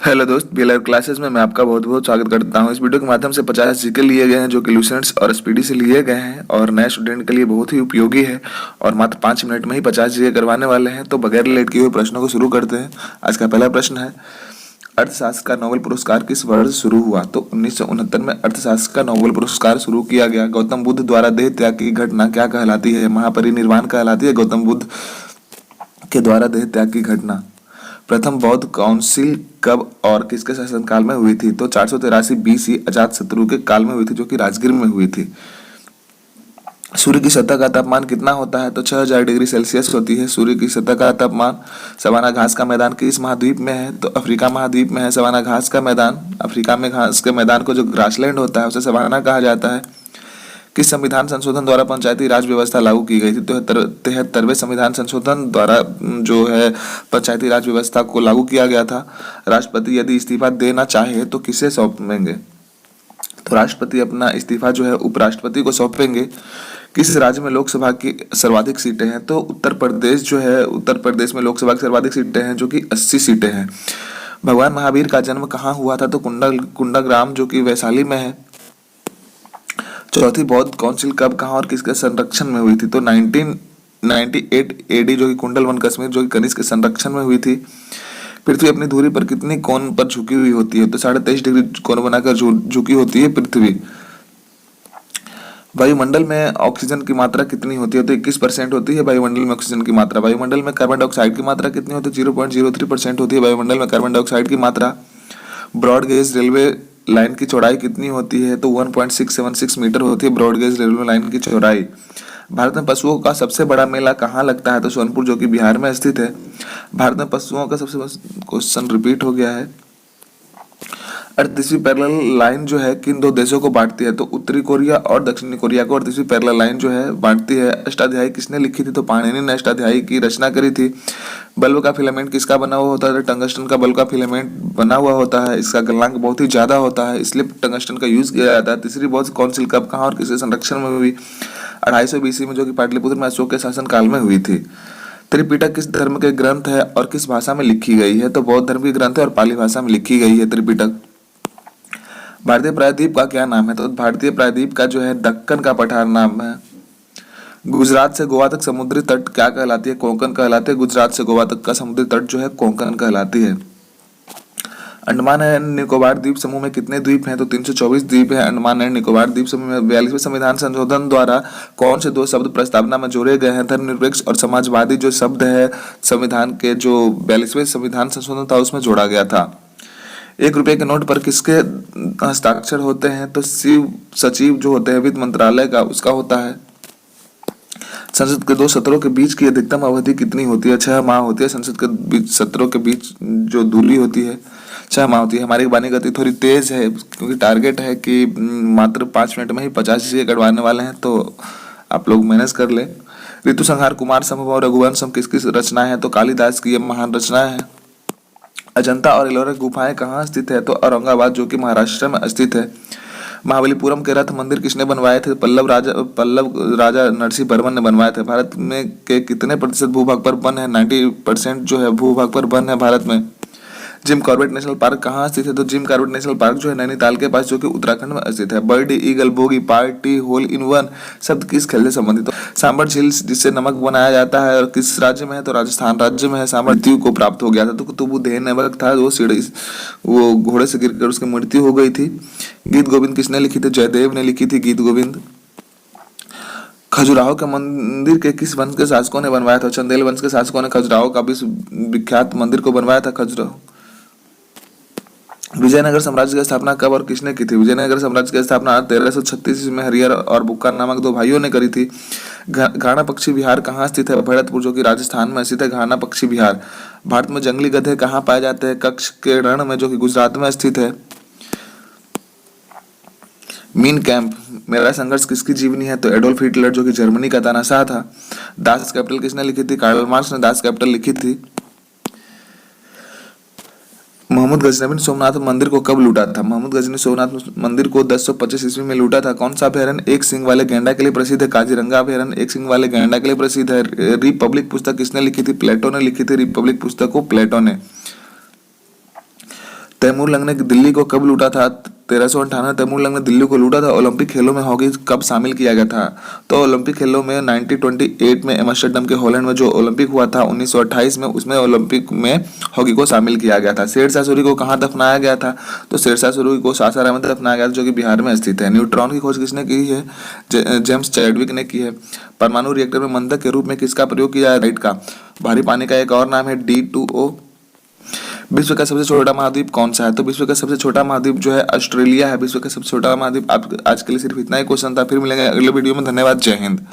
Hello दोस्त, BLR classes में मैं आपका बहुत बहुत स्वागत करता हूं। इस वीडियो के माध्यम से 50 जीके लिए गए हैं जो कि लुसेंट्स और स्पीडी से लिए गए हैं और नए स्टूडेंट के लिए बहुत ही उपयोगी है और मात्र 5 मिनट में ही 50 जीके करवाने वाले हैं। तो बगैर लेट किए हुए प्रश्नों को शुरू करते हैं। आज का पहला प्रश्न है, अर्थशास्त्र का नोबेल पुरस्कार किस वर्ष शुरू हुआ? तो 1969 में अर्थशास्त्र का नोबेल पुरस्कार शुरू किया गया। गौतम बुद्ध द्वारा देह त्याग की घटना क्या कहलाती है? महापरिनिर्वाण कहलाती है गौतम बुद्ध के द्वारा देह त्याग की घटना। प्रथम बौद्ध काउंसिल कब और किसके शासनकाल में हुई थी? तो 483 बीसी अजातशत्रु के काल में हुई थी, जो कि राजगीर में हुई थी। सूर्य की सतह का तापमान कितना होता है? तो 6000 डिग्री सेल्सियस होती है सूर्य की सतह का तापमान। सवाना घास का मैदान किस महाद्वीप में है? तो अफ्रीका महाद्वीप में है सवाना घास का मैदान। अफ्रीका में घास के मैदान को जो ग्रासलैंड होता है उसे सवाना कहा जाता है। किस संविधान संशोधन द्वारा पंचायती राज व्यवस्था लागू की गई थी? तो 73वें संविधान संशोधन द्वारा जो है पंचायती राज व्यवस्था को लागू किया गया था। राष्ट्रपति यदि इस्तीफा देना चाहे तो किसे सौंपेंगे? तो राष्ट्रपति अपना इस्तीफा जो है उपराष्ट्रपति को सौंपेंगे। किस राज्य में लोकसभा की सर्वाधिक सीटें हैं? तो उत्तर प्रदेश जो है, उत्तर प्रदेश में लोकसभा की सर्वाधिक सीटें हैं जो कि 80 सीटें हैं। भगवान महावीर का जन्म कहाँ हुआ था? तो कुंडाग्राम जो कि वैशाली में है। चौथी बौद्ध काउंसिल कब, कहाँ और किसके संरक्षण में हुई थी? तो 1998 एडी जो कि कुंडलवन कश्मीर जो कि कनिष्क के संरक्षण में हुई थी। पृथ्वी अपनी धुरी पर कितनी कोण पर झुकी हुई होती है? तो 23.5 डिग्री कोण बनाकर झुकी होती है पृथ्वी। वायुमंडल में ऑक्सीजन की मात्रा कितनी होती है? तो 21% होती है वायुमंडल में ऑक्सीजन की मात्रा। वायुमंडल में कार्बन डाइऑक्साइड की मात्रा कितनी होती है? 0.03% होती है वायुमंडल में कार्बन डाइऑक्साइड की मात्रा। ब्रॉड गेज रेलवे लाइन की चौड़ाई कितनी होती है? तो 1.676 मीटर होती है ब्रॉड गेज रेलवे लाइन की चौड़ाई। भारत में पशुओं का सबसे बड़ा मेला कहाँ लगता है? तो सोनपुर जो कि बिहार में स्थित है। भारत में पशुओं का सबसे बड़ा क्वेश्चन रिपीट हो गया है। अड़तीसवीं पैरेलल लाइन जो है किन दो देशों को बांटती है? तो उत्तरी कोरिया और दक्षिणी कोरिया को अड़तीसवीं पैरेलल लाइन जो है बांटती है। अष्टाध्यायी किसने लिखी थी? तो पाणिनि ने अष्टाध्यायी की रचना करी थी। बल्ब का फिलामेंट किसका बना हुआ होता है? टंगस्टन का बल्ब का फिलामेंट बना हुआ होता है। इसका गलनांक बहुत ही ज्यादा होता है, इसलिए टंगस्टन का यूज किया जाता है। तीसरी बौद्ध काउंसिल कब, कहाँ और किसके संरक्षण में हुई? 250 बीसी में, जो कि पाटलिपुत्र में अशोक के शासनकाल में हुई थी। त्रिपिटक किस धर्म के ग्रंथ है और किस भाषा में लिखी गई है? तो बौद्ध धर्म की ग्रंथ है और पाली भाषा में लिखी गई है त्रिपिटक। भारतीय प्रायद्वीप का क्या नाम है? तो भारतीय प्रायद्वीप का जो है दक्कन का पठार नाम है। गुजरात से गोवा तक समुद्री तट क्या कहलाती है? कोंकण कहलाती है। गुजरात से गोवा तक का समुद्री तट जो है कोंकण कहलाती है। अंडमान एंड निकोबार द्वीप समूह में कितने द्वीप हैं? तो 324 द्वीप है अंडमान एंड निकोबार द्वीप समूह में। 42वें संविधान संशोधन द्वारा कौन से दो शब्द प्रस्तावना में जोड़े गए हैं? धर्मनिरपेक्ष और समाजवादी जो शब्द है संविधान के जो 42वें संविधान संशोधन था उसमें जोड़ा गया था। 1 रुपए के नोट पर किसके हस्ताक्षर होते हैं? तो शिव सचिव जो होते हैं वित्त मंत्रालय का, उसका होता है। संसद के 2 सत्रों के बीच की अधिकतम अवधि कितनी होती है? 6 माह होती है। संसद के बीच सत्रों के बीच जो दूरी होती है 6 माह होती है। हमारी वाणी गति थोड़ी तेज है क्योंकि टारगेट है कि मात्र 5 मिनट में ही 50 चीजें करवाने वाले हैं, तो आप लोग मैनेज कर ले। ऋतु संहार, कुमार संभव और रघुवंशम किसकी रचनाएं हैं? तो कालिदास की ये महान रचनाएं हैं। अजंता और एलोरा गुफाएं कहाँ स्थित है? तो औरंगाबाद जो कि महाराष्ट्र में स्थित है। महाबलीपुरम के रथ मंदिर किसने बनवाए थे? पल्लव राजा नरसिंह वर्मन ने बनवाए थे। भारत में के कितने प्रतिशत भूभाग पर वन है? 90% जो है भूभाग पर वन है भारत में। जिम कॉर्बेट नेशनल पार्क कहाँ स्थित है? तो जिम कॉर्बेट नेशनल पार्क जो है नैनीताल के पास जो कि उत्तराखंड में स्थित है। Bird, eagle, bogey, party, hole in one शब्द किस खेल से संबंधित? सांबर झील जिससे नमक बनाया जाता है और किस राज्य में है? तो राजस्थान राज्य में है। सांबर मृत्यु को प्राप्त हो गया था। तो कुतुबुद्दीन ऐबक था वो घोड़े से गिरकर उसकी मृत्यु हो गई थी। गीत गोविंद किसने लिखी थी? जयदेव ने लिखी थी गीत गोविंद। खजुराहो के मंदिर के किस वंश के शासकों ने बनवाया था? चंदेल वंश के शासकों ने खजुराहो का विश्व विख्यात मंदिर को बनवाया था। खजुराहो। विजयनगर साम्राज्य की स्थापना कब और किसने की थी? विजयनगर साम्राज्य की स्थापना 1336 में हरिहर और बुक्का नामक 2 भाइयों ने करी थी। घाना पक्षी विहार कहाँ स्थित है? भरतपुर जो कि राजस्थान में स्थित है घाना पक्षी विहार। भारत में जंगली गधे कहाँ पाए जाते हैं? कच्छ के रण में जो कि गुजरात में स्थित है। मीन कैंप, मेरा संघर्ष किसकी जीवनी है? तो एडोल्फ हिटलर जो कि जर्मनी का तानाशाह था। दास कैपिटल किसने लिखी थी? कार्ल मार्क्स ने दास कैपिटल लिखी थी। मोहम्मद गजनवी ने सोमनाथ मंदिर को कब लूटा था? मोहम्मद गजनवी ने सोमनाथ मंदिर को 1025 ईस्वी में लूटा था। कौन सा अभयारण्य एक सिंह वाले गैंडा के लिए प्रसिद्ध है? काजीरंगा अभयारण्य एक सिंह वाले गैंडा के लिए प्रसिद्ध है। रिपब्लिक पुस्तक किसने लिखी थी? प्लेटो ने लिखी थी रिपब्लिक पुस्तक को, प्लेटो ने। तैमूर लंग ने दिल्ली को कब लूटा था? 1398 तैमूर लंग ने दिल्ली को लूटा था। ओलंपिक खेलों में हॉकी कब शामिल किया गया था? तो ओलंपिक खेलों में 1928 में एम्स्टर्डम के हॉलैंड में जो ओलंपिक हुआ था 1928 में, उसमें ओलंपिक में हॉकी को शामिल किया गया था। शेरशाह सूरी को कहाँ दफनाया गया था? तो शेरशाह सूरी को सासाराम में दफनाया गया था, जो कि बिहार में स्थित है। न्यूट्रॉन की खोज किसने की है? जेम्स चैडविक ने की है। परमाणु रिएक्टर में मंदक के रूप में किसका प्रयोग किया है? राइट का। भारी पानी का एक और नाम है D2O। विश्व का सबसे छोटा महाद्वीप कौन सा है? तो विश्व का सबसे छोटा महाद्वीप जो है ऑस्ट्रेलिया है। विश्व का सबसे छोटा महाद्वीप। आज के लिए सिर्फ इतना ही क्वेश्चन था। फिर मिलेंगे अगले वीडियो में। धन्यवाद। जय हिंद।